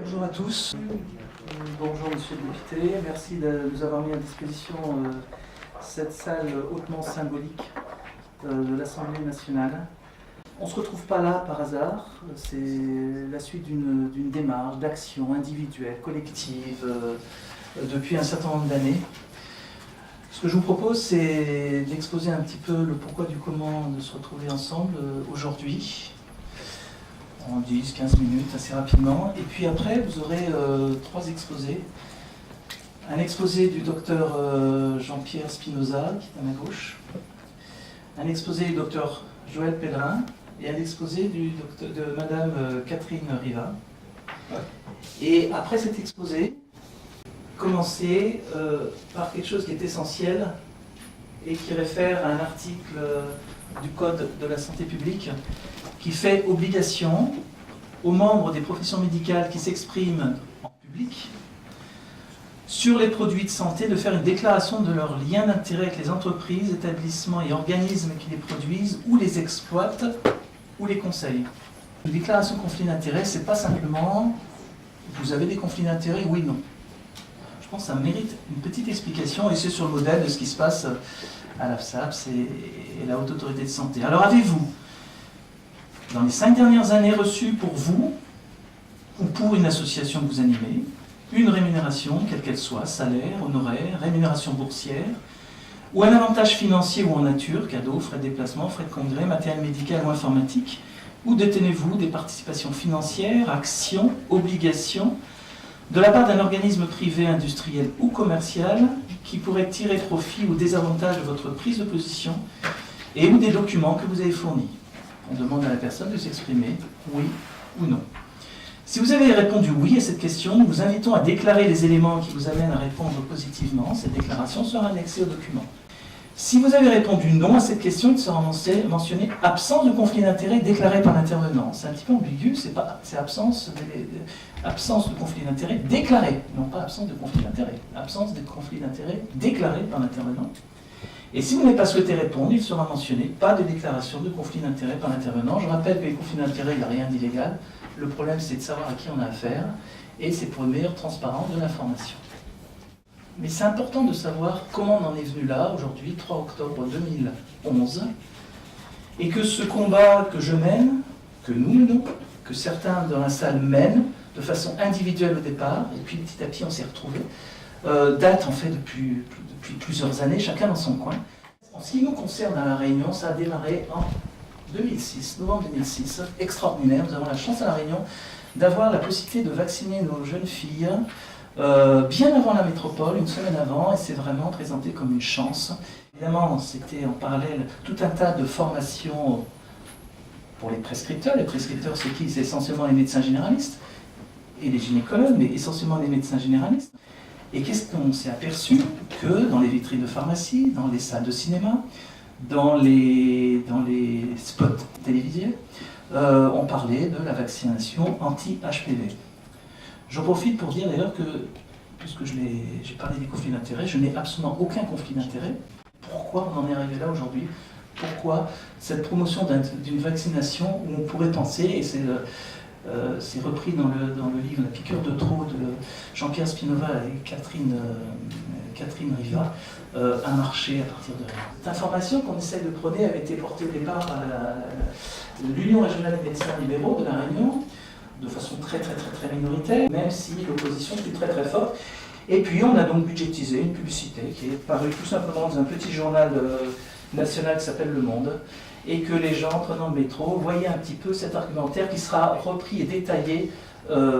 Bonjour à tous. Bonjour Monsieur le député. Merci de nous avoir mis à disposition cette salle hautement symbolique de l'Assemblée nationale. On ne se retrouve pas là par hasard. C'est la suite d'une démarche d'action individuelle, collective, depuis un certain nombre d'années. Ce que je vous propose, c'est d'exposer un petit peu le pourquoi du comment de se retrouver ensemble aujourd'hui, en 10-15 minutes, assez rapidement. Et puis après, vous aurez trois exposés. Un exposé du docteur Jean-Pierre Spinoza, qui est à ma gauche. Un exposé du docteur Joël Pellerin. Et un exposé de Madame Catherine Riva. Et après cet exposé, commencer par quelque chose qui est essentiel et qui réfère à un article du Code de la santé publique qui fait obligation aux membres des professions médicales qui s'expriment en public sur les produits de santé de faire une déclaration de leur lien d'intérêt avec les entreprises, établissements et organismes qui les produisent ou les exploitent ou les conseillent. Une déclaration de conflit d'intérêt, c'est pas simplement vous avez des conflits d'intérêt, oui, non. Je pense que ça mérite une petite explication et c'est sur le modèle de ce qui se passe à l'AFSAPS et la Haute Autorité de Santé. Alors avez-vous, dans les 5 dernières années, reçu pour vous ou pour une association que vous animez, une rémunération, quelle qu'elle soit, salaire, honoraire, rémunération boursière, ou un avantage financier ou en nature, cadeaux, frais de déplacement, frais de congrès, matériel médical ou informatique, ou détenez-vous des participations financières, actions, obligations, de la part d'un organisme privé, industriel ou commercial qui pourrait tirer profit ou désavantage de votre prise de position et ou des documents que vous avez fournis. On demande à la personne de s'exprimer, oui ou non. Si vous avez répondu oui à cette question, nous vous invitons à déclarer les éléments qui vous amènent à répondre positivement. Cette déclaration sera annexée au document. Si vous avez répondu non à cette question, il sera mentionné absence de conflit d'intérêt déclaré par l'intervenant. C'est un petit peu ambigu, c'est absence de conflit d'intérêt déclaré, non pas absence de conflit d'intérêt. Absence de conflit d'intérêt déclaré par l'intervenant. Et si vous n'avez pas souhaité répondre, il sera mentionné pas de déclaration de conflit d'intérêt par l'intervenant. Je rappelle que les conflits d'intérêt, il n'y a rien d'illégal. Le problème, c'est de savoir à qui on a affaire, et c'est pour une meilleure transparence de l'information. Mais c'est important de savoir comment on en est venu là, aujourd'hui, 3 octobre 2011, et que ce combat que je mène, que nous menons, que certains dans la salle mènent, de façon individuelle au départ, et puis petit à petit on s'est retrouvés, date en fait depuis plusieurs années, chacun dans son coin. En ce qui nous concerne à La Réunion, ça a démarré en 2006, novembre 2006, extraordinaire. Nous avons la chance à La Réunion d'avoir la possibilité de vacciner nos jeunes filles bien avant la métropole, une semaine avant, et c'est vraiment présenté comme une chance. Évidemment, c'était en parallèle tout un tas de formations pour les prescripteurs. Les prescripteurs, c'est qui? C'est essentiellement les médecins généralistes et les gynécologues, mais essentiellement les médecins généralistes. Et qu'est-ce qu'on s'est aperçu? Que dans les vitrines de pharmacie, dans les salles de cinéma, dans les spots télévisés, on parlait de la vaccination anti-HPV. J'en profite pour dire d'ailleurs que, puisque j'ai parlé des conflits d'intérêts, je n'ai absolument aucun conflit d'intérêts. Pourquoi on en est arrivé là aujourd'hui? Pourquoi cette promotion d'une vaccination où on pourrait penser, et c'est repris dans le livre La piqûre de trop de Jean-Pierre Spinoza et Catherine Riva, un marché à partir de rien. Cette information qu'on essaie de prôner avait été portée au départ par l'Union régionale des médecins libéraux de La Réunion, de façon très minoritaire, même si l'opposition fut très forte. Et puis on a donc budgétisé une publicité qui est parue tout simplement dans un petit journal national qui s'appelle Le Monde, et que les gens prenant le métro voyaient un petit peu cet argumentaire qui sera repris et détaillé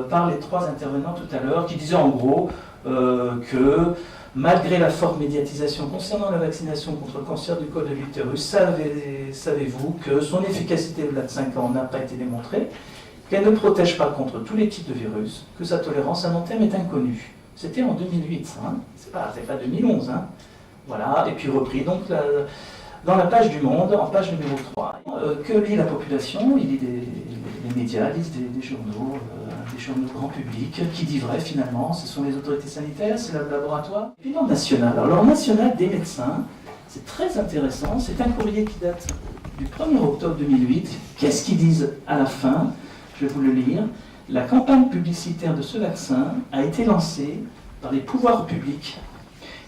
par les trois intervenants tout à l'heure, qui disaient en gros que malgré la forte médiatisation concernant la vaccination contre le cancer du col de l'utérus, savez-vous que son efficacité au-delà de 5 ans n'a pas été démontrée, qu'elle ne protège pas contre tous les types de virus, que sa tolérance à long terme est inconnue. C'était en 2008, ça, hein. C'est pas 2011. Hein. Voilà, et puis repris donc dans la page du Monde, en page numéro 3. Que lit la population? Il lit les médias, lisent des journaux grand public. Qui dit vrai finalement? Ce sont les autorités sanitaires, c'est le laboratoire. Et puis dans le national. Alors le national des médecins, c'est très intéressant, c'est un courrier qui date du 1er octobre 2008. Qu'est-ce qu'ils disent à la fin? Je vais vous le lire. La campagne publicitaire de ce vaccin a été lancée par les pouvoirs publics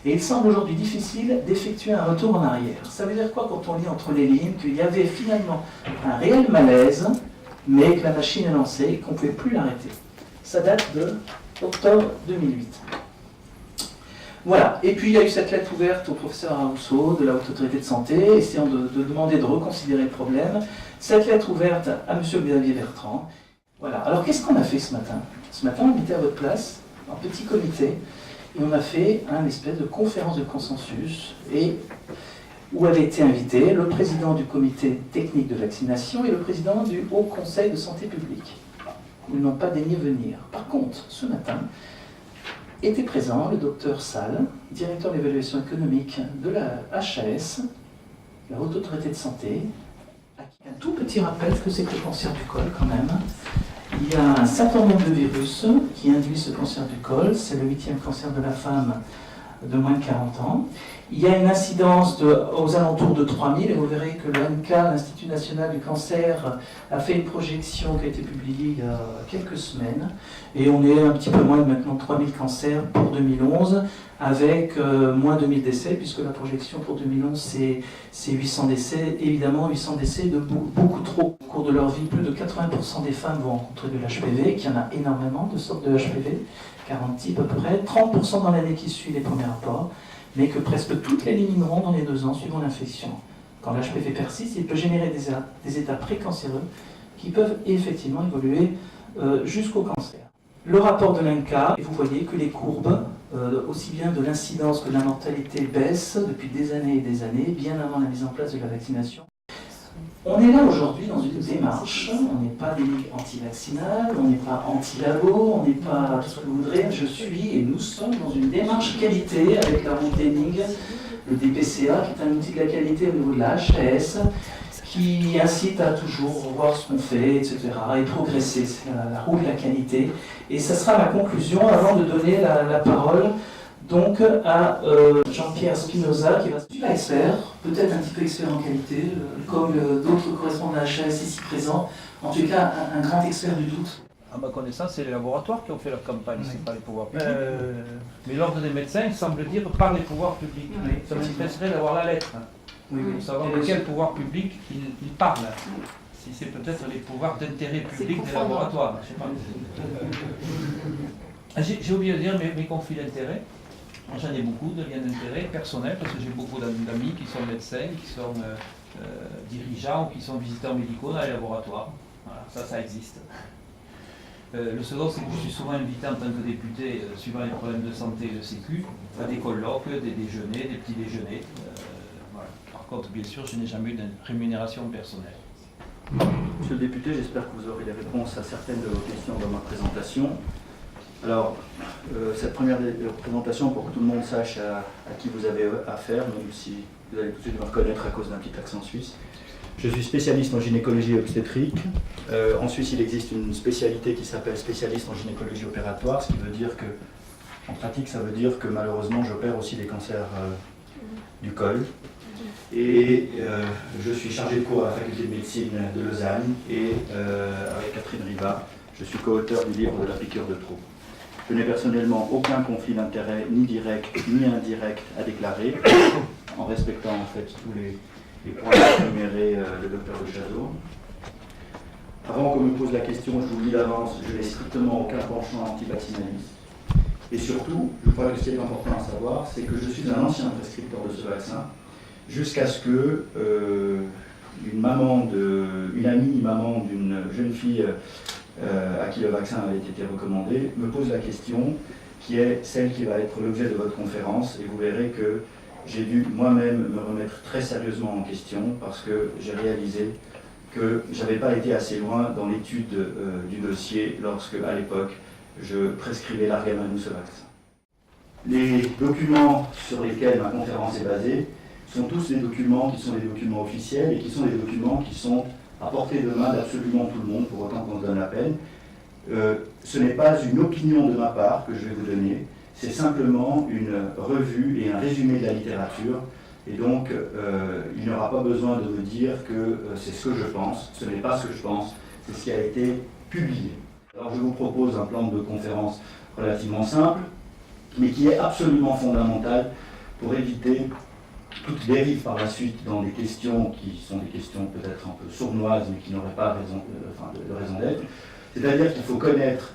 et il semble aujourd'hui difficile d'effectuer un retour en arrière. Ça veut dire quoi quand on lit entre les lignes? Qu'il y avait finalement un réel malaise, mais que la machine est lancée et qu'on ne pouvait plus l'arrêter. Ça date de octobre 2008. Voilà, et puis il y a eu cette lettre ouverte au professeur Rousseau de la Haute Autorité de Santé, essayant de demander de reconsidérer le problème. Cette lettre ouverte à M. Xavier Bertrand. Voilà, alors qu'est-ce qu'on a fait ce matin? Ce matin, on était à votre place, en petit comité, et on a fait une espèce de conférence de consensus, et où avaient été invités le président du comité technique de vaccination et le président du Haut Conseil de santé publique. Ils n'ont pas daigné venir. Par contre, ce matin, était présent le docteur Salle, directeur de l'évaluation économique de la HAS, la Haute Autorité de Santé. Un tout petit rappel que c'est que le cancer du col quand même. Il y a un certain nombre de virus qui induisent ce cancer du col. C'est le 8e cancer de la femme de moins de 40 ans. Il y a une incidence aux alentours de 3000 et vous verrez que l'INCa, l'Institut National du Cancer, a fait une projection qui a été publiée il y a quelques semaines et on est un petit peu moins de maintenant 3000 cancers pour 2011 avec moins de 1000 décès puisque la projection pour 2011 c'est 800 décès, évidemment 800 décès de beaucoup trop. Au cours de leur vie, plus de 80% des femmes vont rencontrer de l'HPV, qu'il y en a énormément de sortes de HPV, 40 types à peu près, 30% dans l'année qui suit les premiers rapports, mais que presque toutes l'élimineront dans les 2 ans suivant l'infection. Quand l'HPV persiste, il peut générer des états précancéreux qui peuvent effectivement évoluer jusqu'au cancer. Le rapport de l'INCa, et vous voyez que les courbes, aussi bien de l'incidence que de la mortalité, baissent depuis des années et des années, bien avant la mise en place de la vaccination. On est là aujourd'hui dans une démarche, on n'est pas des anti-vaccinales, on n'est pas anti-labo, on n'est pas tout ce que vous voudrez, je suis et nous sommes dans une démarche qualité avec la route d'Enning, le DPCA, qui est un outil de la qualité au niveau de la HAS, qui incite à toujours revoir ce qu'on fait, etc., et progresser, c'est la roue de la qualité. Et ça sera ma conclusion avant de donner la parole donc à Jean-Pierre Spinoza, qui va être super expert, peut-être un petit peu expert en qualité, comme d'autres correspondants de la HAS ici présents, en tout cas un grand expert du doute. À ma connaissance, c'est les laboratoires qui ont fait leur campagne, c'est pas les pouvoirs publics. Mais l'ordre des médecins semble dire par les pouvoirs publics. Ça m'intéresserait d'avoir la lettre, pour savoir de quel pouvoir public il parle. Si c'est peut-être les pouvoirs d'intérêt public des laboratoires. J'ai oublié de dire mes conflits d'intérêt. J'en ai beaucoup de liens d'intérêt personnels parce que j'ai beaucoup d'amis qui sont médecins, qui sont dirigeants ou qui sont visiteurs médicaux dans les laboratoires. Voilà, ça existe. Le second, c'est que je suis souvent invité en tant que député, suivant les problèmes de santé et de sécu, à des colloques, des déjeuners, des petits déjeuners. Voilà. Par contre, bien sûr, je n'ai jamais eu de rémunération personnelle. Monsieur le député, j'espère que vous aurez les réponses à certaines de vos questions dans ma présentation. Alors, cette première présentation, pour que tout le monde sache à qui vous avez affaire, même si vous allez tout de suite me reconnaître à cause d'un petit accent suisse. Je suis spécialiste en gynécologie et obstétrique. En Suisse, il existe une spécialité qui s'appelle spécialiste en gynécologie opératoire, ce qui veut dire que, en pratique, ça veut dire que malheureusement, j'opère aussi des cancers du col. Et je suis chargé de cours à la faculté de médecine de Lausanne et avec Catherine Riva, je suis co-auteur du livre de la piqûre de trou. Je n'ai personnellement aucun conflit d'intérêt, ni direct ni indirect, à déclarer, en respectant en fait tous les points énumérés le docteur de Chazot. Avant qu'on me pose la question, je vous le dis d'avance, je n'ai strictement aucun penchant anti-vaccinaliste. Et surtout, je crois que ce qui est important à savoir, c'est que je suis un ancien prescripteur de ce vaccin, jusqu'à ce que une amie maman d'une jeune fille à qui le vaccin avait été recommandé, me pose la question qui est celle qui va être l'objet de votre conférence, et vous verrez que j'ai dû moi-même me remettre très sérieusement en question parce que j'ai réalisé que je n'avais pas été assez loin dans l'étude du dossier lorsque, à l'époque, je prescrivais l'Argamanous ce vaccin. Les documents sur lesquels ma conférence est basée sont tous des documents qui sont des documents officiels et qui sont des documents qui sont à portée de main d'absolument tout le monde, pour autant qu'on se donne la peine. Ce n'est pas une opinion de ma part que je vais vous donner, c'est simplement une revue et un résumé de la littérature, et donc il n'y aura pas besoin de me dire que c'est ce que je pense, ce n'est pas ce que je pense, c'est ce qui a été publié. Alors je vous propose un plan de conférence relativement simple, mais qui est absolument fondamental pour éviter toute dérive par la suite dans des questions qui sont des questions peut-être un peu sournoises, mais qui n'auraient pas de raison d'être. C'est-à-dire qu'il faut connaître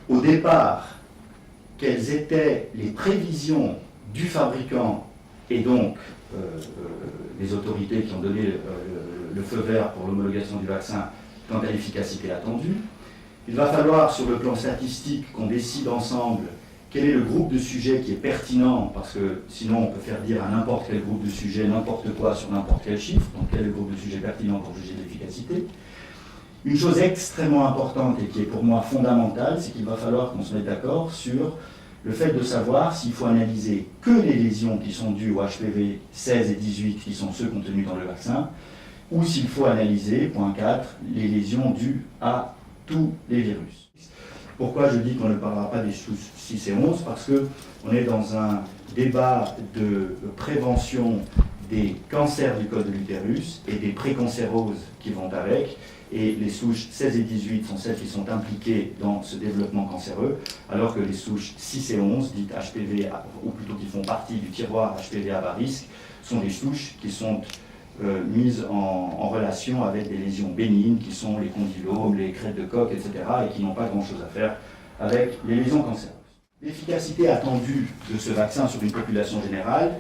au départ quelles étaient les prévisions du fabricant et donc les autorités qui ont donné le feu vert pour l'homologation du vaccin quant à l'efficacité attendue. Il va falloir, sur le plan statistique, qu'on décide ensemble quel est le groupe de sujets qui est pertinent, parce que sinon on peut faire dire à n'importe quel groupe de sujets n'importe quoi sur n'importe quel chiffre, donc quel est le groupe de sujets pertinent pour juger de l'efficacité. Une chose extrêmement importante et qui est pour moi fondamentale, c'est qu'il va falloir qu'on se mette d'accord sur le fait de savoir s'il faut analyser que les lésions qui sont dues au HPV 16 et 18, qui sont ceux contenus dans le vaccin, ou s'il faut analyser, point 4, les lésions dues à tous les virus. Pourquoi je dis qu'on ne parlera pas des souches 6 et 11 ? Parce qu'on est dans un débat de prévention des cancers du col de l'utérus et des précancéroses qui vont avec. Et les souches 16 et 18 sont celles qui sont impliquées dans ce développement cancéreux, alors que les souches 6 et 11, dites HPV, ou plutôt qui font partie du tiroir HPV à bas risque, sont des souches qui sont mises en relation avec des lésions bénignes, qui sont les condylomes, les crêtes de coque, etc., et qui n'ont pas grand-chose à faire avec les lésions cancéreuses. L'efficacité attendue de ce vaccin sur une population générale,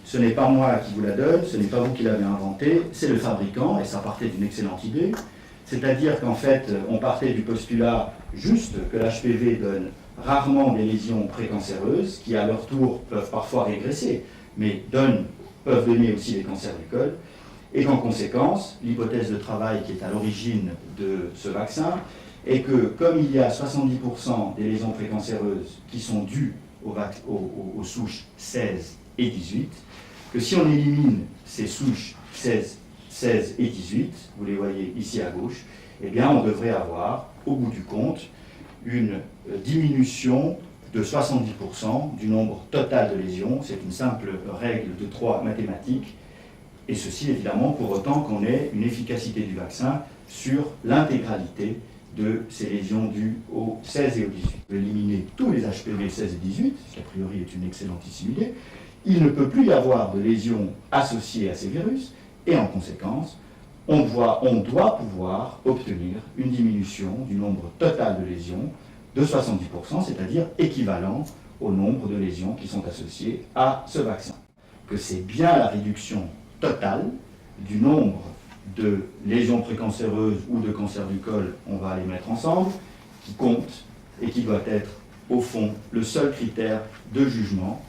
ce n'est pas moi qui vous la donne, ce n'est pas vous qui l'avez inventé, c'est le fabricant, et ça partait d'une excellente idée. C'est-à-dire qu'en fait, on partait du postulat juste que l'HPV donne rarement des lésions précancéreuses, qui à leur tour peuvent parfois régresser, mais peuvent donner aussi des cancers du col, et qu'en conséquence, l'hypothèse de travail qui est à l'origine de ce vaccin est que comme il y a 70% des lésions précancéreuses qui sont dues aux souches 16 et 18, que si on élimine ces souches 16 et 18, vous les voyez ici à gauche, eh bien on devrait avoir, au bout du compte, une diminution de 70% du nombre total de lésions. C'est une simple règle de 3 mathématiques, et ceci évidemment pour autant qu'on ait une efficacité du vaccin sur l'intégralité de ces lésions dues aux 16 et aux 18. Éliminer tous les HPV 16 et 18, ce qui a priori est une excellentissime idée, il ne peut plus y avoir de lésions associées à ces virus, et en conséquence, on doit pouvoir obtenir une diminution du nombre total de lésions de 70%, c'est-à-dire équivalent au nombre de lésions qui sont associées à ce vaccin. Que c'est bien la réduction totale du nombre de lésions précancéreuses ou de cancer du col, on va les mettre ensemble, qui compte et qui doit être, au fond, le seul critère de jugement.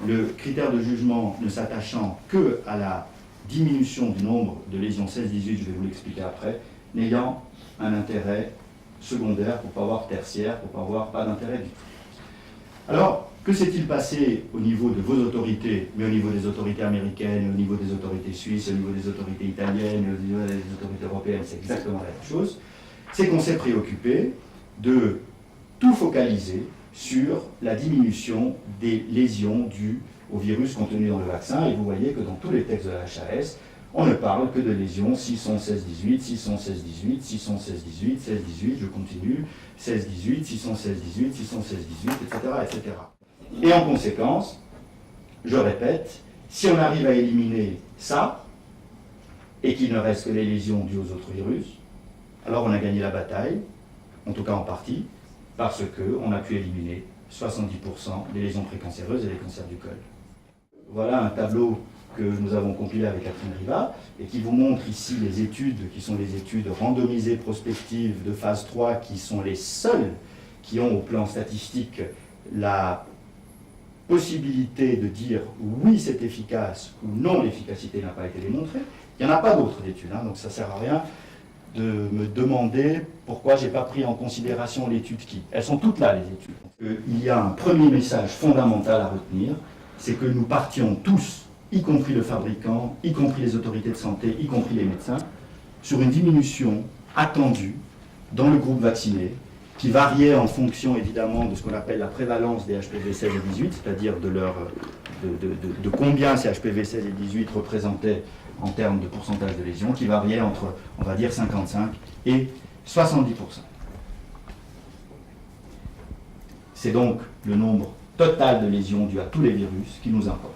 Le critère de jugement ne s'attachant que à la diminution du nombre de lésions 16-18, je vais vous l'expliquer après, n'ayant un intérêt secondaire, pour ne pas avoir tertiaire, pour ne pas d'intérêt du tout. Alors, que s'est-il passé au niveau de vos autorités, mais au niveau des autorités américaines, au niveau des autorités suisses, au niveau des autorités italiennes, au niveau des autorités européennes, c'est exactement la même chose, c'est qu'on s'est préoccupé de tout focaliser sur la diminution des lésions dues au virus contenu dans le vaccin, et vous voyez que dans tous les textes de la HAS, on ne parle que de lésions 616-18, 616-18, 616-18, 16-18, je continue, 16-18, 616-18, 616-18, etc., etc. Et en conséquence, je répète, si on arrive à éliminer ça, et qu'il ne reste que les lésions dues aux autres virus, alors on a gagné la bataille, en tout cas en partie, parce qu'on a pu éliminer 70% des lésions précancéreuses et des cancers du col. Voilà un tableau que nous avons compilé avec Catherine Riva et qui vous montre ici les études qui sont les études randomisées prospectives de phase 3 qui sont les seules qui ont au plan statistique la possibilité de dire oui c'est efficace ou non l'efficacité n'a pas été démontrée. Il n'y en a pas d'autres d'études, donc ça ne sert à rien de me demander pourquoi je n'ai pas pris en considération l'étude qui. Elles sont toutes là les études. Il y a un premier message fondamental à retenir, c'est que nous partions tous, y compris le fabricant, y compris les autorités de santé, y compris les médecins, sur une diminution attendue dans le groupe vacciné, qui variait en fonction évidemment de ce qu'on appelle la prévalence des HPV 16 et 18, c'est-à-dire de combien ces HPV 16 et 18 représentaient en termes de pourcentage de lésions, qui variait entre, on va dire, 55 et 70%. C'est donc le nombre total de lésions dues à tous les virus qui nous importe.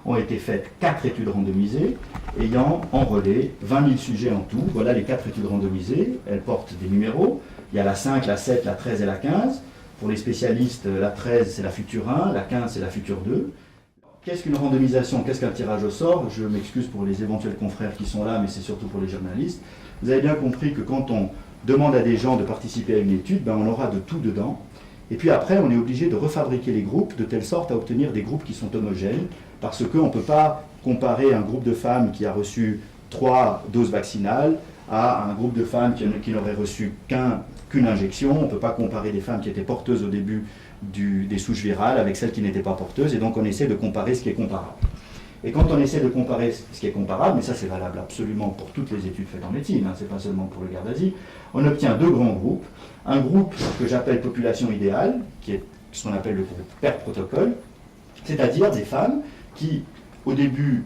Ont été faites 4 études randomisées ayant enrôlé 20 000 sujets en tout. Voilà les 4 études randomisées. Elles portent des numéros. Il y a la 5, la 7, la 13 et la 15. Pour les spécialistes, la 13 c'est la future 1, la 15 c'est la future 2. Qu'est-ce qu'une randomisation? Qu'est-ce qu'un tirage au sort? Je m'excuse pour les éventuels confrères qui sont là, mais c'est surtout pour les journalistes. Vous avez bien compris que quand on demande à des gens de participer à une étude, on aura de tout dedans. Et puis après, on est obligé de refabriquer les groupes de telle sorte à obtenir des groupes qui sont homogènes, parce qu'on ne peut pas comparer un groupe de femmes qui a reçu 3 doses vaccinales à un groupe de femmes qui n'aurait reçu qu'une injection. On ne peut pas comparer des femmes qui étaient porteuses au début des souches virales avec celles qui n'étaient pas porteuses, et donc on essaie de comparer ce qui est comparable. Et quand on essaie de comparer ce qui est comparable, mais ça c'est valable absolument pour toutes les études faites en médecine, c'est pas seulement pour le Gardasil, on obtient 2 grands groupes. Un groupe que j'appelle population idéale, qui est ce qu'on appelle le groupe PER-protocole, c'est-à-dire des femmes qui, au début,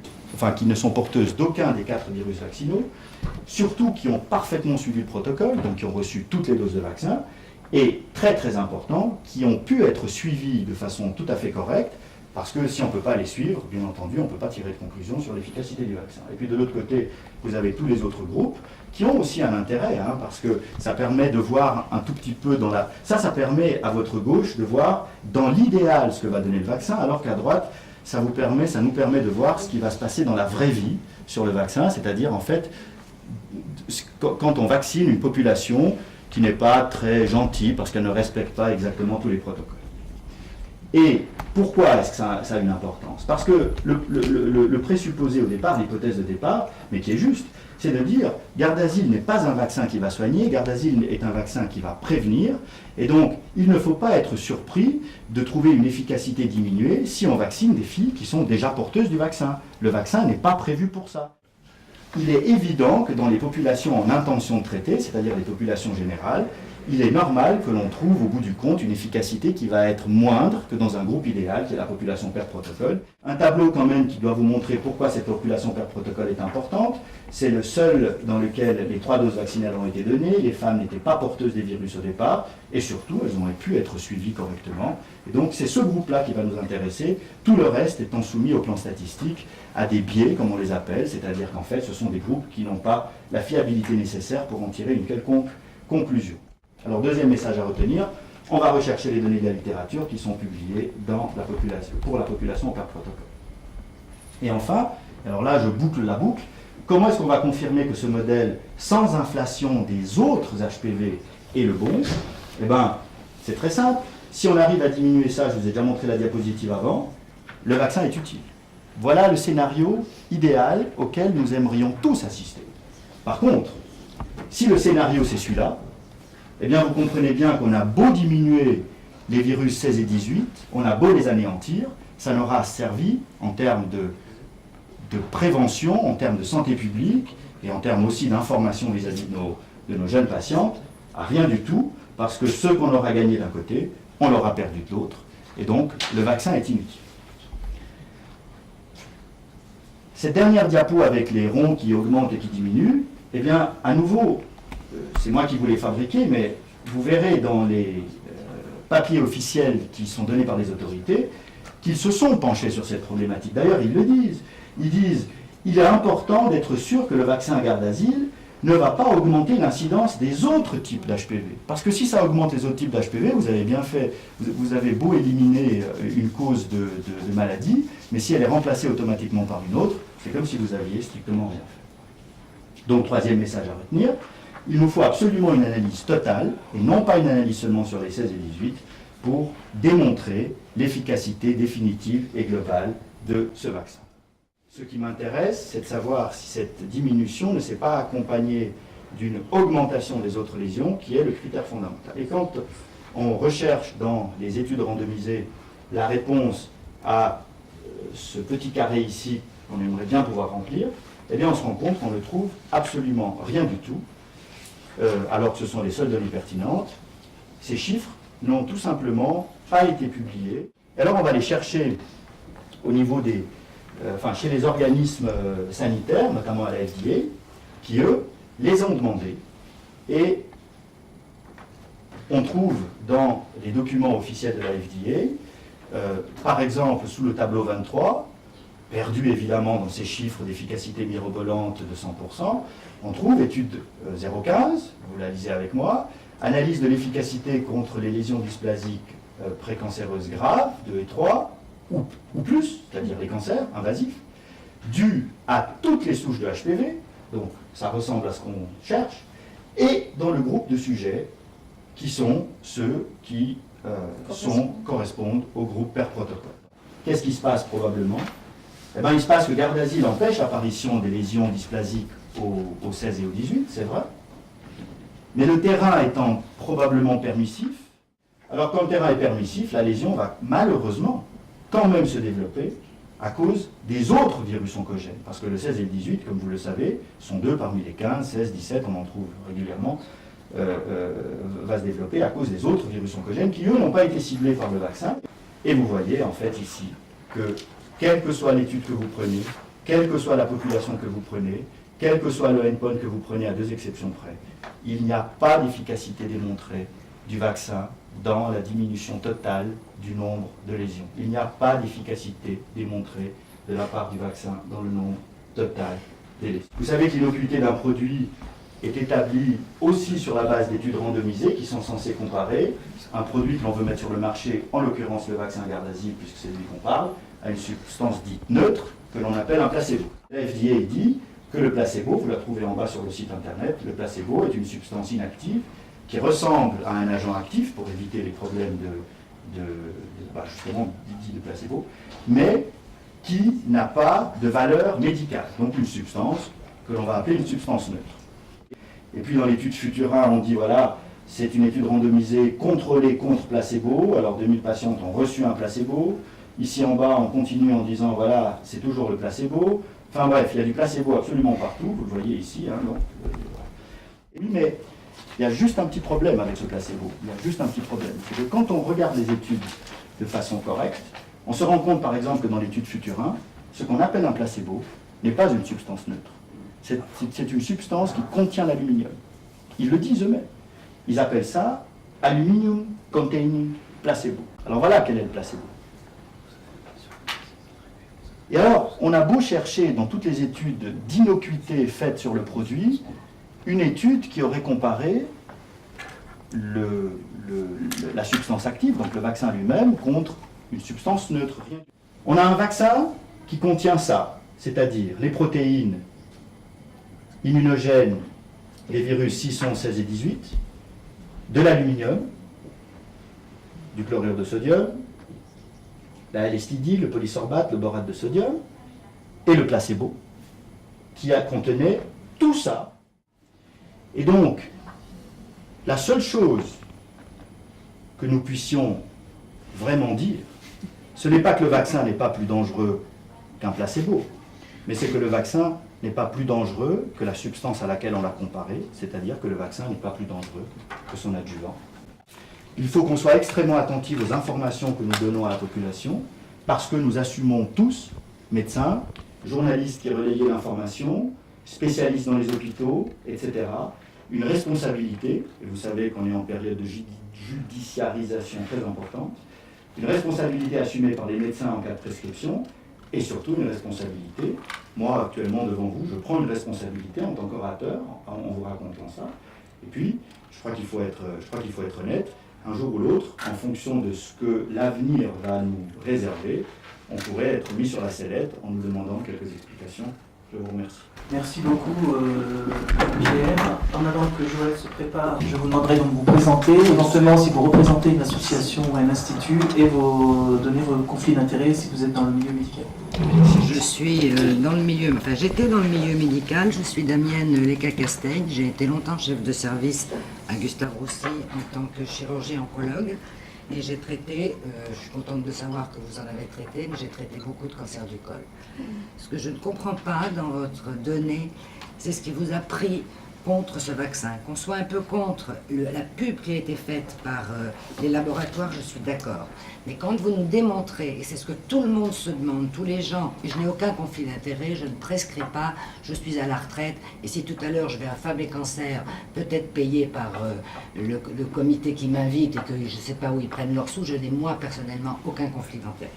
qui ne sont porteuses d'aucun des 4 virus vaccinaux, surtout qui ont parfaitement suivi le protocole, donc qui ont reçu toutes les doses de vaccin, et très très important, qui ont pu être suivies de façon tout à fait correcte, parce que si on ne peut pas les suivre, bien entendu, on ne peut pas tirer de conclusion sur l'efficacité du vaccin. Et puis de l'autre côté, vous avez tous les autres groupes qui ont aussi un intérêt, parce que ça permet de voir un tout petit peu dans la... Ça permet à votre gauche de voir dans l'idéal ce que va donner le vaccin, alors qu'à droite, ça nous permet de voir ce qui va se passer dans la vraie vie sur le vaccin, c'est-à-dire en fait, quand on vaccine une population qui n'est pas très gentille parce qu'elle ne respecte pas exactement tous les protocoles. Et pourquoi est-ce que ça a une importance? Parce que le présupposé au départ, l'hypothèse de départ, mais qui est juste, c'est de dire Gardasil n'est pas un vaccin qui va soigner, Gardasil est un vaccin qui va prévenir, et donc il ne faut pas être surpris de trouver une efficacité diminuée si on vaccine des filles qui sont déjà porteuses du vaccin. Le vaccin n'est pas prévu pour ça. Il est évident que dans les populations en intention de traiter, c'est-à-dire les populations générales, il est normal que l'on trouve au bout du compte une efficacité qui va être moindre que dans un groupe idéal, qui est la population PER-protocole. Un tableau quand même qui doit vous montrer pourquoi cette population PER-protocole est importante. C'est le seul dans lequel les 3 doses vaccinales ont été données, les femmes n'étaient pas porteuses des virus au départ, et surtout elles ont pu être suivies correctement. Et donc c'est ce groupe-là qui va nous intéresser, tout le reste étant soumis au plan statistique à des biais, comme on les appelle, c'est-à-dire qu'en fait ce sont des groupes qui n'ont pas la fiabilité nécessaire pour en tirer une quelconque conclusion. Alors, deuxième message à retenir, on va rechercher les données de la littérature qui sont publiées dans la population, pour la population par protocole. Et enfin, alors là je boucle la boucle, comment est-ce qu'on va confirmer que ce modèle sans inflation des autres HPV est le bon? Eh bien, c'est très simple. Si on arrive à diminuer ça, je vous ai déjà montré la diapositive avant, le vaccin est utile. Voilà le scénario idéal auquel nous aimerions tous assister. Par contre, si le scénario c'est celui-là, eh bien, vous comprenez bien qu'on a beau diminuer les virus 16 et 18, on a beau les anéantir, ça n'aura servi en termes de prévention, en termes de santé publique et en termes aussi d'information vis-à-vis de nos jeunes patientes, à rien du tout, parce que ce qu'on aura gagné d'un côté, on l'aura perdu de l'autre, et donc le vaccin est inutile. Cette dernière diapo avec les ronds qui augmentent et qui diminuent, eh bien, à nouveau, c'est moi qui vous les fabriquer, mais vous verrez dans les papiers officiels qui sont donnés par les autorités qu'ils se sont penchés sur cette problématique. D'ailleurs, ils le disent. Ils disent il est important d'être sûr que le vaccin Gardasil ne va pas augmenter l'incidence des autres types d'HPV. Parce que si ça augmente les autres types d'HPV, vous avez bien fait, vous avez beau éliminer une cause de maladie, mais si elle est remplacée automatiquement par une autre, c'est comme si vous aviez strictement rien fait. Donc, troisième message à retenir, il nous faut absolument une analyse totale, et non pas une analyse seulement sur les 16 et 18, pour démontrer l'efficacité définitive et globale de ce vaccin. Ce qui m'intéresse, c'est de savoir si cette diminution ne s'est pas accompagnée d'une augmentation des autres lésions, qui est le critère fondamental. Et quand on recherche dans les études randomisées la réponse à ce petit carré ici, qu'on aimerait bien pouvoir remplir, eh bien on se rend compte qu'on ne trouve absolument rien du tout, alors que ce sont les seules données pertinentes. Ces chiffres n'ont tout simplement pas été publiés. Et alors on va les chercher au niveau des... chez les organismes sanitaires, notamment à la FDA, qui eux, les ont demandés. Et on trouve dans les documents officiels de la FDA, par exemple sous le tableau 23, perdu évidemment dans ces chiffres d'efficacité mirobolante de 100%, on trouve étude 015, vous la lisez avec moi, analyse de l'efficacité contre les lésions dysplasiques précancéreuses graves, 2 et 3, ou plus, c'est-à-dire les cancers invasifs, dus à toutes les souches de HPV, donc ça ressemble à ce qu'on cherche, et dans le groupe de sujets qui sont ceux qui correspondent au groupe per protocole. Qu'est-ce qui se passe probablement? Eh bien, il se passe que Gardasil empêche l'apparition des lésions dysplasiques au 16 et au 18, c'est vrai, mais le terrain étant probablement permissif, alors quand le terrain est permissif, la lésion va malheureusement quand même se développer à cause des autres virus oncogènes. Parce que le 16 et le 18, comme vous le savez, sont deux parmi les 15, 16, 17, on en trouve régulièrement, va se développer à cause des autres virus oncogènes qui, eux, n'ont pas été ciblés par le vaccin. Et vous voyez, en fait, ici, que quelle que soit l'étude que vous prenez, quelle que soit la population que vous prenez, quel que soit le endpoint que vous prenez, à 2 exceptions près, il n'y a pas d'efficacité démontrée du vaccin dans la diminution totale du nombre de lésions. Il n'y a pas d'efficacité démontrée de la part du vaccin dans le nombre total des lésions. Vous savez que l'innocuité d'un produit est établie aussi sur la base d'études randomisées qui sont censées comparer un produit que l'on veut mettre sur le marché, en l'occurrence le vaccin Gardasil, puisque c'est de lui qu'on parle, à une substance dite neutre que l'on appelle un placebo. La FDA dit que le placebo, vous la trouvez en bas sur le site internet, le placebo est une substance inactive qui ressemble à un agent actif pour éviter les problèmes justement dit de placebo, mais qui n'a pas de valeur médicale, donc une substance que l'on va appeler une substance neutre. Et puis dans l'étude Futura, on dit voilà, c'est une étude randomisée contrôlée contre placebo, alors 2000 patientes ont reçu un placebo, ici en bas on continue en disant voilà, c'est toujours le placebo, enfin bref, il y a du placebo absolument partout, vous le voyez ici, hein, donc, mais il y a juste un petit problème avec ce placebo. Il y a juste un petit problème. C'est que quand on regarde les études de façon correcte, on se rend compte par exemple que dans l'étude Futura, ce qu'on appelle un placebo n'est pas une substance neutre. C'est une substance qui contient l'aluminium. Ils le disent eux-mêmes. Ils appellent ça aluminium containing placebo. Alors voilà quel est le placebo. Et alors, on a beau chercher dans toutes les études d'innocuité faites sur le produit, une étude qui aurait comparé la substance active, donc le vaccin lui-même, contre une substance neutre. On a un vaccin qui contient ça, c'est-à-dire les protéines immunogènes, les virus 6, 11, 16 et 18, de l'aluminium, du chlorure de sodium, la LSTD, le polysorbate, le borate de sodium, et le placebo, qui contenait tout ça. Et donc, la seule chose que nous puissions vraiment dire, ce n'est pas que le vaccin n'est pas plus dangereux qu'un placebo, mais c'est que le vaccin n'est pas plus dangereux que la substance à laquelle on l'a comparé, c'est-à-dire que le vaccin n'est pas plus dangereux que son adjuvant. Il faut qu'on soit extrêmement attentif aux informations que nous donnons à la population, parce que nous assumons tous, médecins, journalistes qui relayaient l'information, spécialistes dans les hôpitaux, etc., une responsabilité, et vous savez qu'on est en période de judiciarisation très importante, une responsabilité assumée par les médecins en cas de prescription, et surtout une responsabilité, moi actuellement devant vous, je prends une responsabilité en tant qu'orateur, en vous racontant ça, et puis je crois qu'il faut être honnête, un jour ou l'autre, en fonction de ce que l'avenir va nous réserver, on pourrait être mis sur la sellette en nous demandant quelques explications. Je vous remercie. Merci beaucoup Pierre. En attendant que Joël se prépare, je vous demanderai donc de vous présenter, éventuellement si vous représentez une association ou un institut, et vous donner vos conflits d'intérêts si vous êtes dans le milieu médical. Je suis dans le milieu, enfin j'étais dans le milieu médical, je suis Damienne Leca-Castaigne, j'ai été longtemps chef de service à Gustave Roussy en tant que chirurgien-oncologue. Et j'ai traité, je suis contente de savoir que vous en avez traité, mais j'ai traité beaucoup de cancers du col. Ce que je ne comprends pas dans votre donnée, c'est ce qui vous a pris contre ce vaccin, qu'on soit un peu contre la pub qui a été faite par les laboratoires, je suis d'accord. Mais quand vous nous démontrez, et c'est ce que tout le monde se demande, tous les gens, et je n'ai aucun conflit d'intérêt, je ne prescris pas, je suis à la retraite, et si tout à l'heure je vais à Femmes et Cancer, peut-être payé par le comité qui m'invite et que je ne sais pas où ils prennent leurs sous, je n'ai moi personnellement aucun conflit d'intérêt.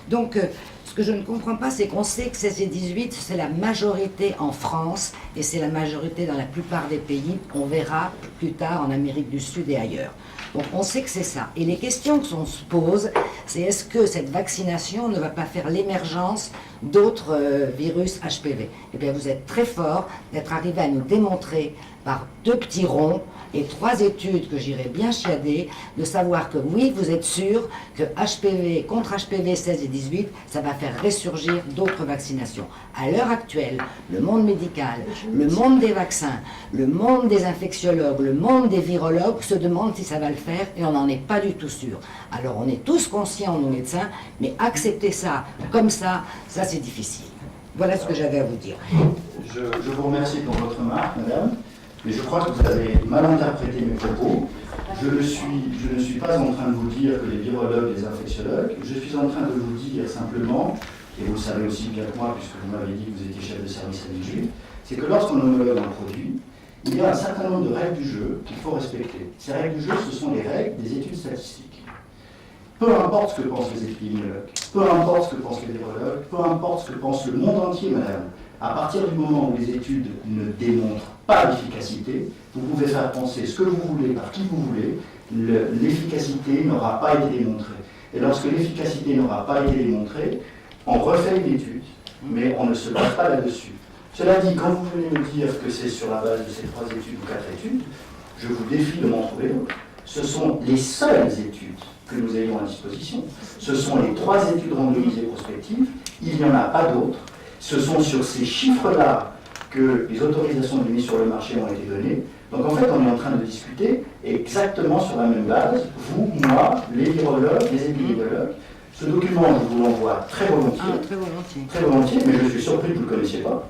Donc, ce que je ne comprends pas, c'est qu'on sait que 16 et 18, c'est la majorité en France, et c'est la majorité dans la plupart des pays. On verra plus tard en Amérique du Sud et ailleurs. Donc, on sait que c'est ça. Et les questions qu'on se pose, c'est est-ce que cette vaccination ne va pas faire l'émergence d'autres virus HPV? Eh bien, vous êtes très fort d'être arrivé à nous démontrer par 2 petits ronds et 3 études que j'irai bien chiader, de savoir que oui, vous êtes sûr que HPV, contre HPV 16 et 18, ça va faire ressurgir d'autres vaccinations. À l'heure actuelle, le monde médical, le monde des vaccins, le monde des infectiologues, le monde des virologues se demandent si ça va le faire et on n'en est pas du tout sûr. Alors on est tous conscients, nos médecins, mais accepter ça comme ça c'est difficile. Voilà ce que j'avais à vous dire. Je vous remercie pour votre remarque, madame. Mais je crois que vous avez mal interprété mes propos. Je ne suis pas en train de vous dire que les virologues, les infectiologues, je suis en train de vous dire simplement, et vous le savez aussi bien que moi, puisque vous m'avez dit que vous étiez chef de service à l'IGU, c'est que lorsqu'on homologue un produit, il y a un certain nombre de règles du jeu qu'il faut respecter. Ces règles du jeu, ce sont les règles des études statistiques. Peu importe ce que pensent les épidémiologues, peu importe ce que pensent les virologues, peu importe ce que pense le monde entier, madame, à partir du moment où les études ne démontrent pas l'efficacité, vous pouvez faire penser ce que vous voulez par qui vous voulez, l'efficacité n'aura pas été démontrée. Et lorsque l'efficacité n'aura pas été démontrée, on refait une étude, mais on ne se base pas là-dessus. Cela dit, quand vous venez me dire que c'est sur la base de ces 3 études ou 4 études, je vous défie de m'en trouver d'autres. Ce sont les seules études que nous ayons à disposition. Ce sont les 3 études randomisées prospectives, il n'y en a pas d'autres. Ce sont sur ces chiffres-là que les autorisations de mise sur le marché ont été données. Donc en fait, on est en train de discuter exactement sur la même base, vous, moi, les virologues, les épidémiologues. Ce document, je vous l'envoie très volontiers. Ah, très volontiers. Très volontiers, mais je suis surpris que vous ne le connaissiez pas.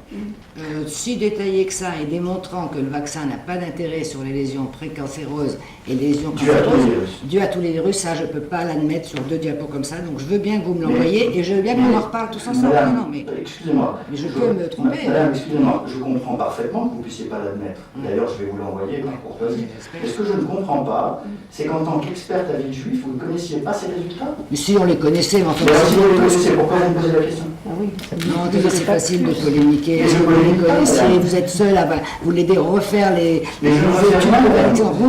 Si détaillé que ça et démontrant que le vaccin n'a pas d'intérêt sur les lésions précancéreuses et les lésions dues à tous les virus, ça je ne peux pas l'admettre sur 2 diapos comme ça, donc je veux bien que vous me l'envoyiez et je veux bien qu'on en reparle tous ensemble. Madame, mais excusez-moi. Mais je peux me tromper. Madame, excusez-moi, je comprends parfaitement que vous ne puissiez pas l'admettre. D'ailleurs, je vais vous l'envoyer par courtoisie. Mais ce que je ne comprends pas, c'est qu'en tant qu'experte à vie juif, vous ne connaissiez pas ces résultats. Mais si on les connaissait, mais enfin... Si vous les connaissez, pourquoi vous me posez la question? Non, c'est facile de polémiquer. Vous les connaissez, vous êtes seul à... Vous voulez refaire les études. Vous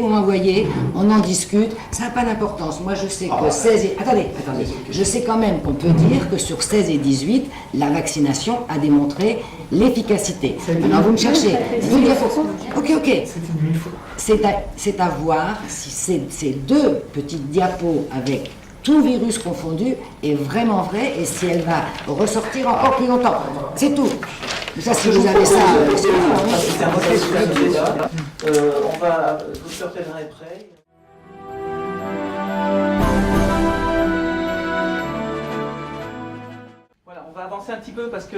m'envoyez, on en discute. Ça n'a pas d'importance. Moi, je sais que 16 et... Attendez. Je sais quand même qu'on peut dire que sur 16 et 18, la vaccination a démontré l'efficacité. Alors, vous me cherchez. Ok. C'est à voir si ces 2 petites diapos avec tout virus confondu est vraiment vrai et si elle va ressortir encore plus longtemps. C'est tout. Ça, si vous avez ça... C'est un volet sur la débat. On va... Dr Pellerin est prêt. Voilà, on va avancer un petit peu parce que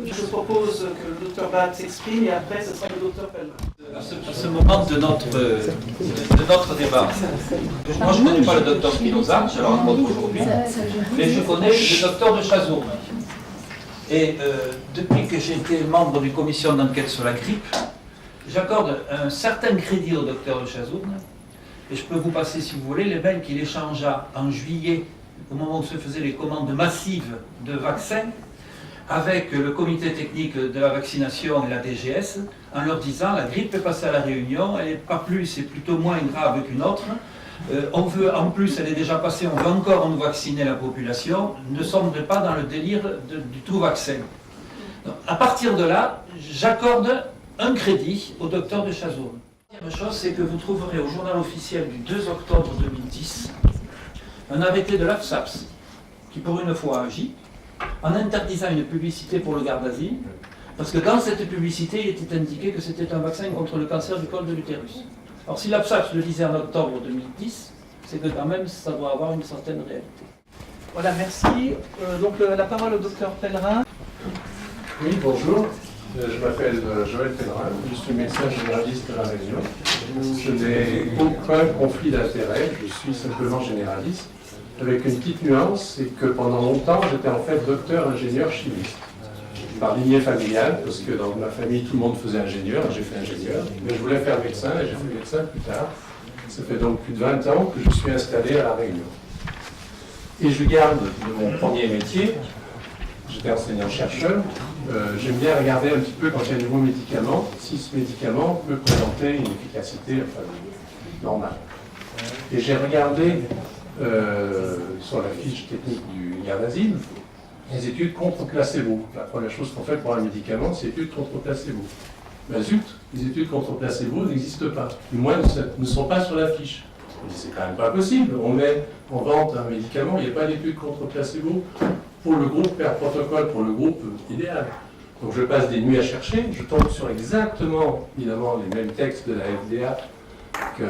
je propose que le docteur Bach s'exprime et après ce sera le docteur Pellerin. À ce moment de notre débat, moi je ne connais pas le docteur Spinoza, je le rencontre aujourd'hui, mais je connais le docteur de Chazourne. Et depuis que j'ai été membre d'une commission d'enquête sur la grippe, j'accorde un certain crédit au docteur de Chazourne, et je peux vous passer, si vous voulez, les mails qu'il échangea en juillet, au moment où se faisaient les commandes massives de vaccins, avec le comité technique de la vaccination et la DGS, en leur disant la grippe est passée à la Réunion, elle n'est pas plus et plutôt moins grave qu'une autre. On veut, en plus, elle est déjà passée, on veut encore nous vacciner la population. Ne sommes pas dans le délire du tout vaccin. Donc, à partir de là, j'accorde un crédit au docteur de Chazourne. La première chose, c'est que vous trouverez au journal officiel du 2 octobre 2010 un arrêté de l'AFSAPS qui, pour une fois, agit en interdisant une publicité pour le Gardasil, parce que dans cette publicité, il était indiqué que c'était un vaccin contre le cancer du col de l'utérus. Alors si l'AFSAPS le disait en octobre 2010, c'est que quand même ça doit avoir une certaine réalité. Voilà, merci. Donc la parole au docteur Pellerin. Oui, bonjour. Je m'appelle Joël Pellerin, je suis médecin généraliste à La Réunion. Je n'ai aucun conflit d'intérêt, je suis simplement généraliste, avec une petite nuance, c'est que pendant longtemps, j'étais en fait docteur ingénieur chimiste. Par lignée familiale, parce que dans ma famille, tout le monde faisait ingénieur, j'ai fait ingénieur, mais je voulais faire médecin et j'ai fait médecin plus tard. Ça fait donc plus de 20 ans que je suis installé à La Réunion. Et je garde de mon premier métier, j'étais enseignant-chercheur, j'aime bien regarder un petit peu quand il y a de nouveaux médicaments, si ce médicament peut présenter une efficacité normale. Et j'ai regardé sur la fiche technique du Gardasil les études contre placebo. La première chose qu'on fait pour un médicament, c'est études contre placebo. Ben zut, les études contre placebo n'existent pas. Du moins, ne sont pas sur la fiche. On dit, c'est quand même pas possible. On met en vente un médicament, il n'y a pas d'études contre placebo pour le groupe per protocole, pour le groupe idéal. Donc je passe des nuits à chercher, je tombe sur exactement, évidemment, les mêmes textes de la FDA que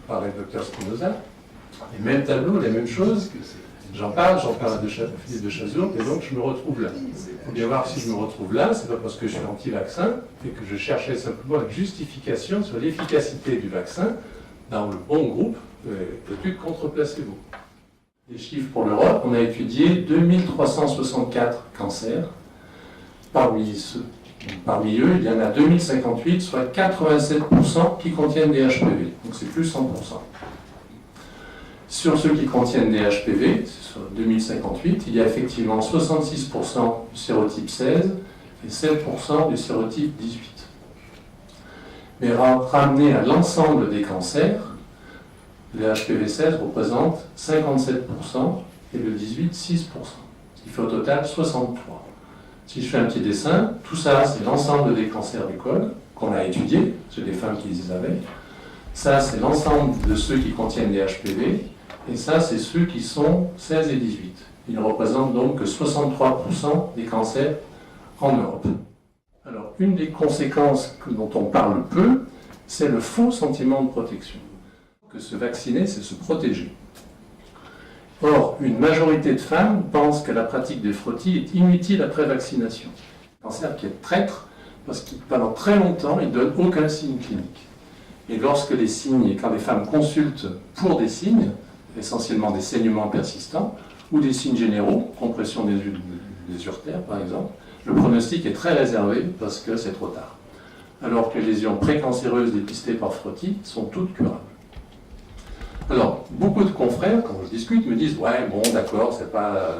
par le docteur Spinoza, les mêmes tableaux, les mêmes choses. J'en parle de Philippe de Chazourne, et donc je me retrouve là. Il faut bien voir si je me retrouve là, c'est pas parce que je suis anti-vaccin, et que je cherchais simplement une justification sur l'efficacité du vaccin dans le bon groupe d'études contre placebo. Les chiffres pour l'Europe, on a étudié 2364 cancers. Parmi eux, il y en a 2058, soit 87% qui contiennent des HPV. Donc c'est plus 100%. Sur ceux qui contiennent des HPV, sur 2058, il y a effectivement 66% du sérotype 16 et 7% du sérotype 18. Mais ramené à l'ensemble des cancers, le HPV 16 représente 57% et le 18, 6%. Ce qui fait au total 63. Si je fais un petit dessin, tout ça, c'est l'ensemble des cancers du col qu'on a étudiés, c'est des femmes qui les avaient. Ça, c'est l'ensemble de ceux qui contiennent des HPV. Et ça, c'est ceux qui sont 16 et 18. Ils ne représentent donc que 63% des cancers en Europe. Alors, une des conséquences dont on parle peu, c'est le faux sentiment de protection. Que se vacciner, c'est se protéger. Or, une majorité de femmes pensent que la pratique des frottis est inutile après vaccination. Un cancer qui est traître, parce que pendant très longtemps, il ne donne aucun signe clinique. Et lorsque les signes, et quand les femmes consultent pour des signes, essentiellement des saignements persistants, ou des signes généraux, compression des urtères par exemple, le pronostic est très réservé parce que c'est trop tard. Alors que les lésions précancéreuses dépistées par frottis sont toutes curables. Alors, beaucoup de confrères, quand je discute, me disent « Ouais, bon, d'accord, c'est pas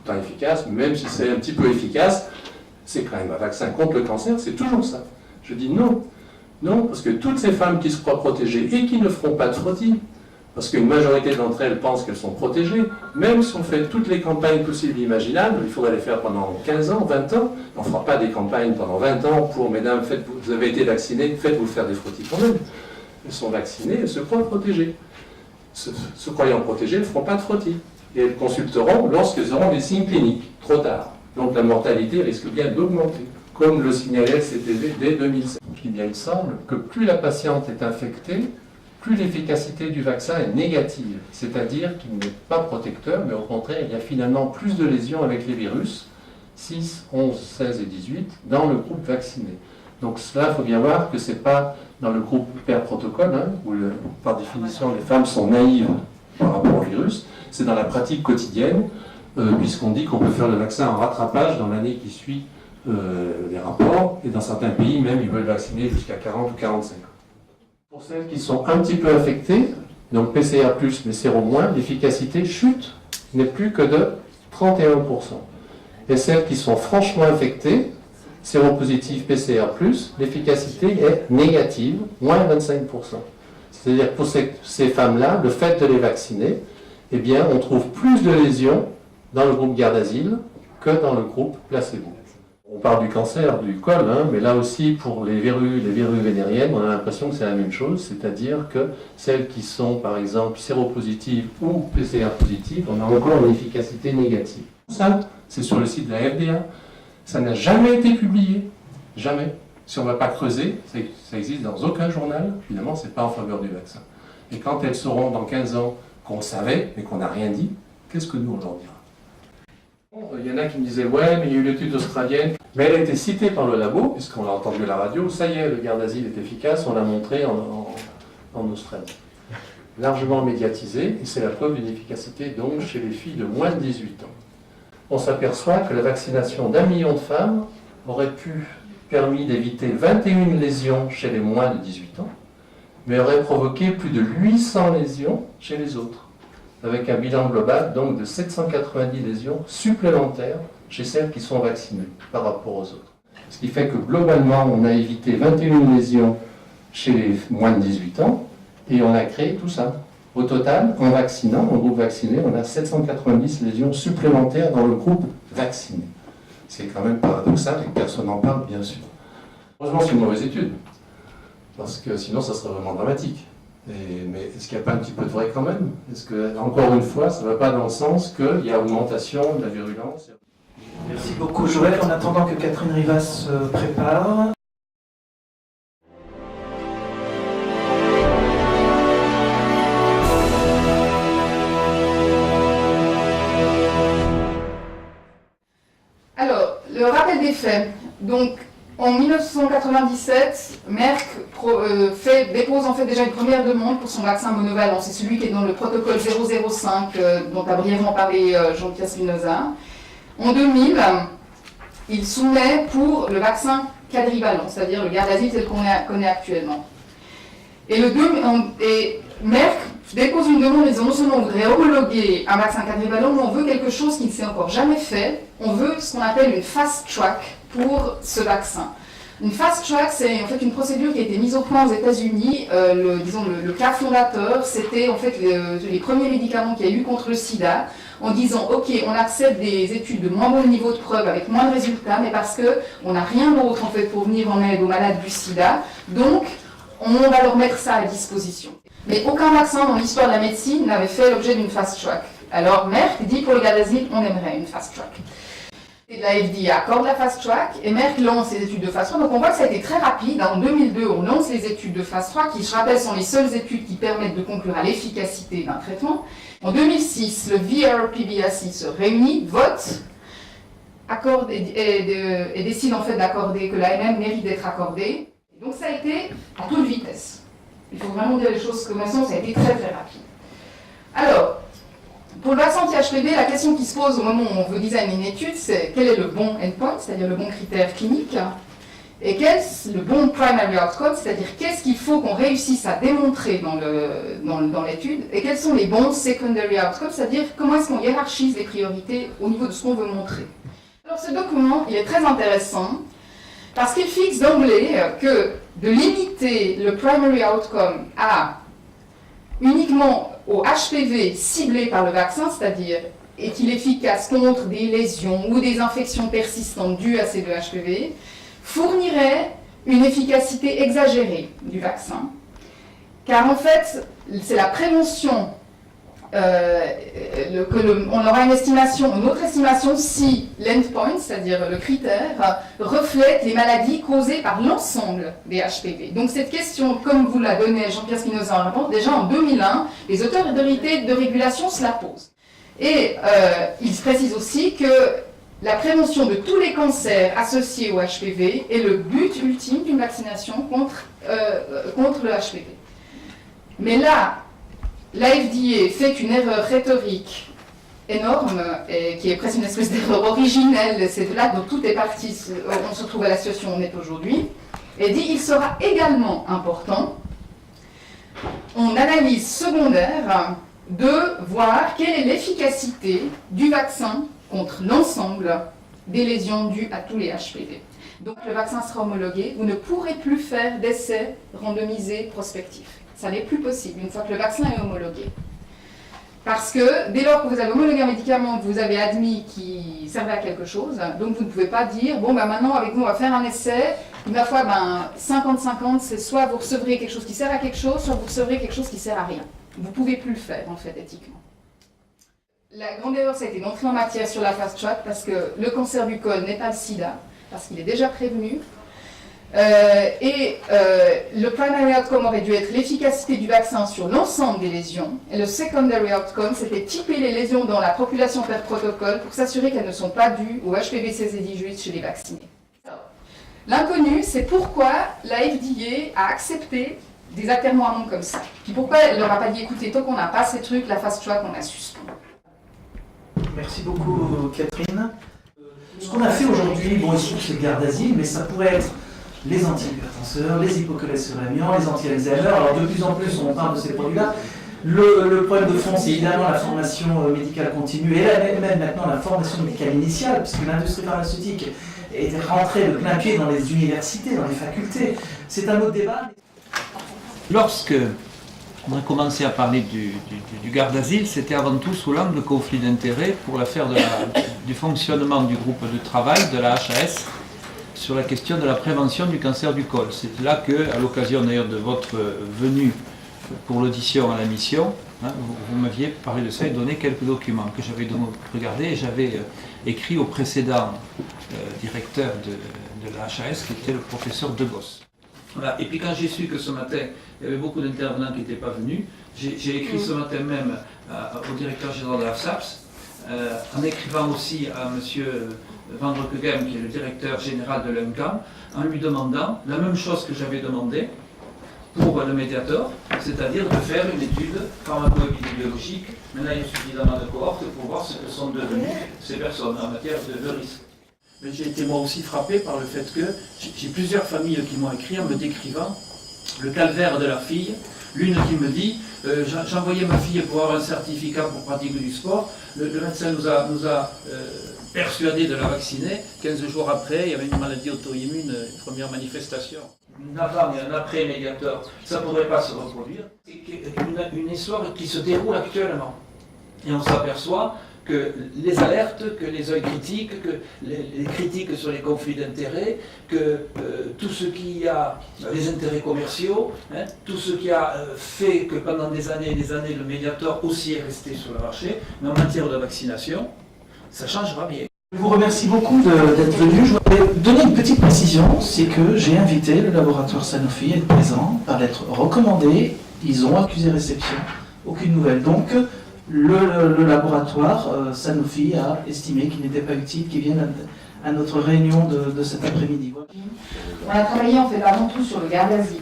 tant efficace, mais même si c'est un petit peu efficace, c'est quand même un vaccin contre le cancer, c'est toujours ça. » Je dis non. Non, parce que toutes ces femmes qui se croient protégées et qui ne feront pas de frottis, parce qu'une majorité d'entre elles pensent qu'elles sont protégées, même si on fait toutes les campagnes possibles et imaginables, il faudrait les faire pendant 15 ans, 20 ans, on ne fera pas des campagnes pendant 20 ans pour « Mesdames, vous avez été vaccinées, faites-vous faire des frottis quand même ». Elles sont vaccinées, elles se croient protégées. Se croyant protégées, elles ne feront pas de frottis. Et elles consulteront lorsqu'elles auront des signes cliniques, trop tard. Donc la mortalité risque bien d'augmenter, comme le signalait le CTV dès 2007. Il semble que plus la patiente est infectée, plus l'efficacité du vaccin est négative, c'est-à-dire qu'il n'est pas protecteur, mais au contraire, il y a finalement plus de lésions avec les virus, 6, 11, 16 et 18, dans le groupe vacciné. Donc cela, il faut bien voir que ce n'est pas dans le groupe per protocole, où par définition les femmes sont naïves par rapport au virus, c'est dans la pratique quotidienne, puisqu'on dit qu'on peut faire le vaccin en rattrapage dans l'année qui suit les rapports, et dans certains pays même, ils veulent vacciner jusqu'à 40 ou 45 ans. Pour celles qui sont un petit peu infectées, donc PCR+, mais séro-, l'efficacité chute, n'est plus que de 31%. Et celles qui sont franchement infectées, séropositif PCR+, l'efficacité est négative, moins 25%. C'est-à-dire que pour ces femmes-là, le fait de les vacciner, eh bien, on trouve plus de lésions dans le groupe Gardasil que dans le groupe placebo. On parle du cancer du col, mais là aussi, pour les verrues vénériennes, on a l'impression que c'est la même chose, c'est-à-dire que celles qui sont, par exemple, séropositives ou PCR positives, on a encore une efficacité négative. Ça, c'est sur le site de la FDA. Ça n'a jamais été publié. Jamais. Si on ne va pas creuser, ça existe dans aucun journal. Évidemment, ce n'est pas en faveur du vaccin. Et quand elles sauront dans 15 ans qu'on savait, mais qu'on n'a rien dit, qu'est-ce que nous, on leur dira? Il y en a qui me disaient, ouais, mais il y a eu l'étude australienne. Mais elle a été citée par le labo, puisqu'on l'a entendu à la radio. Ça y est, le Gardasil est efficace, on l'a montré en Australie. Largement médiatisé, et c'est la preuve d'une efficacité donc chez les filles de moins de 18 ans. On s'aperçoit que la vaccination d'1 million de femmes aurait permis d'éviter 21 lésions chez les moins de 18 ans, mais aurait provoqué plus de 800 lésions chez les autres, avec un bilan global donc de 790 lésions supplémentaires chez celles qui sont vaccinées par rapport aux autres. Ce qui fait que globalement, on a évité 21 lésions chez les moins de 18 ans, et on a créé tout ça. Au total, en vaccinant, en groupe vacciné, on a 790 lésions supplémentaires dans le groupe vacciné. C'est quand même paradoxal et personne n'en parle, bien sûr. Heureusement, c'est une mauvaise étude, parce que sinon, ça serait vraiment dramatique. Mais est-ce qu'il n'y a pas un petit peu de vrai quand même? Est-ce que, encore une fois, ça ne va pas dans le sens qu'il y a augmentation de la virulence? Merci beaucoup Joël. En attendant que Catherine Rivas se prépare. Alors, le rappel des faits. Donc, en 1997, Merck dépose en fait déjà une première demande pour son vaccin monovalent. C'est celui qui est dans le protocole 005 dont a brièvement parlé Jean-Pierre Spinoza. En 2000, il soumet pour le vaccin quadrivalent, c'est-à-dire le Gardasil tel qu'on connaît actuellement. Et Merck dépose une demande, ils ont non seulement voudrait homologuer un vaccin quadrivalent, mais on veut quelque chose qui ne s'est encore jamais fait. On veut ce qu'on appelle une fast track pour ce vaccin. Une fast track, c'est en fait une procédure qui a été mise au point aux États-Unis. Le cas fondateur, c'était en fait les premiers médicaments qu'il y a eu contre le sida, en disant ok, on accepte des études de moins bon niveau de preuve avec moins de résultats, mais parce qu'on n'a rien d'autre en fait pour venir en aide aux malades du sida, donc on va leur mettre ça à disposition. Mais aucun vaccin dans l'histoire de la médecine n'avait fait l'objet d'une fast track. Alors Merck dit pour le Gardasil, on aimerait une fast track. Et la FDA accorde la fast track et Merck lance les études de fast track. Donc on voit que ça a été très rapide. En 2002, on lance les études de fast track qui, je rappelle, sont les seules études qui permettent de conclure à l'efficacité d'un traitement. En 2006, le VRPBAC se réunit, vote, accorde et décide en fait d'accorder, que l'AMM mérite d'être accordée. Donc ça a été à toute vitesse. Il faut vraiment dire les choses comme elles sont, ça a été très très rapide. Alors, pour le vaccin anti-HPV, la question qui se pose au moment où on veut designer une étude, c'est quel est le bon endpoint, c'est-à-dire le bon critère clinique, et quel est le bon primary outcome, c'est-à-dire qu'est-ce qu'il faut qu'on réussisse à démontrer dans l'étude, et quels sont les bons secondary outcomes, c'est-à-dire comment est-ce qu'on hiérarchise les priorités au niveau de ce qu'on veut montrer. Alors ce document, il est très intéressant, parce qu'il fixe d'emblée que de limiter le primary outcome à uniquement au HPV ciblé par le vaccin, c'est-à-dire est-il efficace contre des lésions ou des infections persistantes dues à ces deux HPV, fournirait une efficacité exagérée du vaccin. Car en fait, c'est la prévention, on aura une autre estimation si l'endpoint, c'est-à-dire le critère, reflète les maladies causées par l'ensemble des HPV. Donc cette question, comme vous l'a donné Jean-Pierre Spinoza en réponse, déjà en 2001, les autorités de régulation se la posent. Et il se précise aussi que la prévention de tous les cancers associés au HPV est le but ultime d'une vaccination contre le HPV. Mais là, la FDA fait une erreur rhétorique énorme, et qui est presque une espèce d'erreur originelle, c'est de là dont tout est parti, on se retrouve à la situation où on est aujourd'hui, et dit il sera également important, en analyse secondaire, de voir quelle est l'efficacité du vaccin contre l'ensemble des lésions dues à tous les HPV. Donc le vaccin sera homologué, vous ne pourrez plus faire d'essais randomisés prospectifs. Ça n'est plus possible une fois que le vaccin est homologué. Parce que dès lors que vous avez homologué un médicament que vous avez admis qui servait à quelque chose, donc vous ne pouvez pas dire, bon ben maintenant avec nous on va faire un essai, une fois 50-50, c'est soit vous recevrez quelque chose qui sert à quelque chose, soit vous recevrez quelque chose qui sert à rien. Vous ne pouvez plus le faire en fait éthiquement. La grande erreur, ça a été d'entrer en matière sur la fast track parce que le cancer du col n'est pas le sida, parce qu'il est déjà prévenu. Le primary outcome aurait dû être l'efficacité du vaccin sur l'ensemble des lésions. Et le secondary outcome, c'était typer les lésions dans la population per protocole pour s'assurer qu'elles ne sont pas dues au HPV 16 et 18 chez les vaccinés. L'inconnu, c'est pourquoi la FDA a accepté des atermoiements comme ça. Puis pourquoi elle leur a pas dit, écoutez, tant qu'on n'a pas ces trucs, la fast track, on la suspend. Merci beaucoup, Catherine. Ce qu'on a fait aujourd'hui, bon, ici c'est le Gardasil, mais ça pourrait être les antihypertenseurs, les hypocholestérolémiants, les anti-Alzheimer. Alors de plus en plus, on parle de ces produits-là. Le problème de fond, c'est évidemment la formation médicale continue et même maintenant la formation médicale initiale, puisque l'industrie pharmaceutique est rentrée de plein pied dans les universités, dans les facultés. C'est un autre débat. Lorsque on a commencé à parler du Gardasil, c'était avant tout sous l'angle de conflit d'intérêts pour l'affaire du fonctionnement du groupe de travail de la HAS sur la question de la prévention du cancer du col. C'est là que, à l'occasion d'ailleurs de votre venue pour l'audition à la mission, vous m'aviez parlé de ça et donné quelques documents que j'avais regardés et j'avais écrit au précédent directeur de la HAS qui était le professeur Debos. Voilà. Et puis quand j'ai su que ce matin, il y avait beaucoup d'intervenants qui n'étaient pas venus, j'ai écrit ce matin même au directeur général de la FSAPS, en écrivant aussi à M. Van Rockeghem, qui est le directeur général de l'UNCAM, en lui demandant la même chose que j'avais demandé pour le Mediator, c'est-à-dire de faire une étude pharmaco-épidémiologique. Maintenant, il y a suffisamment de cohortes pour voir ce que sont devenues ces personnes en matière de risque. Mais j'ai été moi aussi frappé par le fait que j'ai plusieurs familles qui m'ont écrit en me décrivant le calvaire de leur fille. L'une qui me dit j'ai envoyé ma fille pour avoir un certificat pour pratiquer du sport. Le médecin nous a persuadé de la vacciner. 15 jours après, il y avait une maladie auto-immune, une première manifestation. Une avant et un après Mediator, ça ne pourrait pas se reproduire. C'est une histoire qui se déroule actuellement. Et on s'aperçoit que les alertes, que les œils critiques, que les critiques sur les conflits d'intérêts, que tout ce qui a les intérêts commerciaux, tout ce qui a fait que pendant des années et des années le Mediator aussi est resté sur le marché, mais en matière de vaccination, ça changera bien. Je vous remercie beaucoup d'être venu. Je voudrais donner une petite précision, c'est que j'ai invité le laboratoire Sanofi à être présent, par lettre recommandée. Ils ont accusé réception, aucune nouvelle. Donc, le laboratoire Sanofi a estimé qu'il n'était pas utile qu'il vienne à notre réunion de cet après-midi. Voilà. On a travaillé en fait avant tout sur le Gardasil.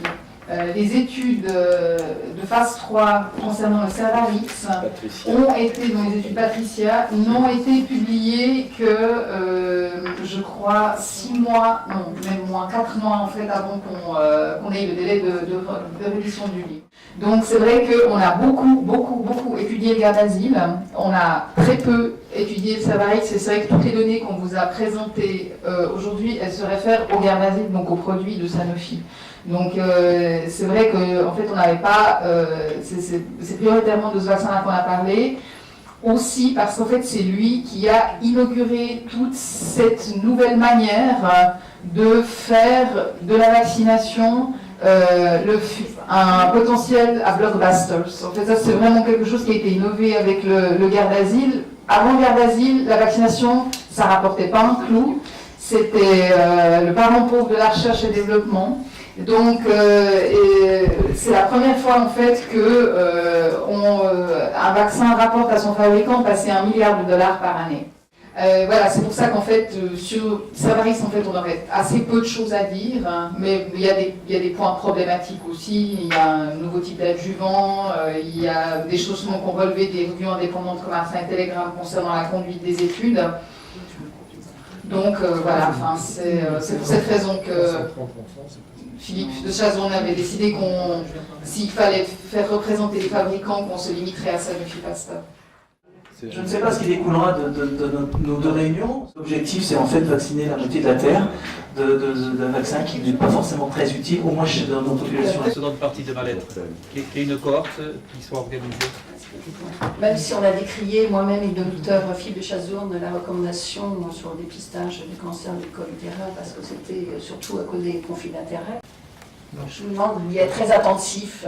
Les études de phase 3 concernant le Cervarix ont été, dans les études Patricia, n'ont été publiées que, je crois, 6 mois, non, même moins, 4 mois en fait, avant qu'on ait le délai de révision du livre. Donc c'est vrai qu'on a beaucoup étudié le Gardasil, on a très peu étudié le Cervarix, et c'est vrai que toutes les données qu'on vous a présentées aujourd'hui, elles se réfèrent au Gardasil, donc aux produits de Sanofi. Donc c'est vrai qu'en fait on n'avait pas, c'est prioritairement de ce vaccin-là qu'on a parlé, aussi parce qu'en fait c'est lui qui a inauguré toute cette nouvelle manière de faire de la vaccination un potentiel à blockbusters. En fait ça c'est vraiment quelque chose qui a été innové avec le Gardasil. Avant le Gardasil, la vaccination ça rapportait pas un clou, c'était le parent pauvre de la recherche et développement. Donc c'est la première fois en fait que un vaccin rapporte à son fabricant passer $1 milliard par année. Voilà, c'est pour ça qu'en fait sur Cervarix en fait on aurait assez peu de choses à dire, hein, mais il y a des points problématiques aussi. Il y a un nouveau type d'adjuvant, il y a des choses qu'ont relevé des revues indépendantes comme Arsin et Telegram concernant la conduite des études. Donc voilà, enfin, c'est pour cette raison que Philippe de Chazon avait décidé s'il fallait faire représenter les fabricants, qu'on se limiterait à Sanofi Pasteur. Je ne sais pas ce qui découlera de nos deux réunions. L'objectif, c'est en fait de vacciner la moitié de la Terre d'un vaccin qui n'est pas forcément très utile, au moins dans nos populations. La seconde partie de ma lettre, qui est une cohorte qui soit organisée. Même si on a décrié, moi-même et le docteur Philippe de Chazourne, la recommandation sur le dépistage du cancer du col utérin, parce que c'était surtout à cause des conflits d'intérêts. Je vous demande d'y être très attentif.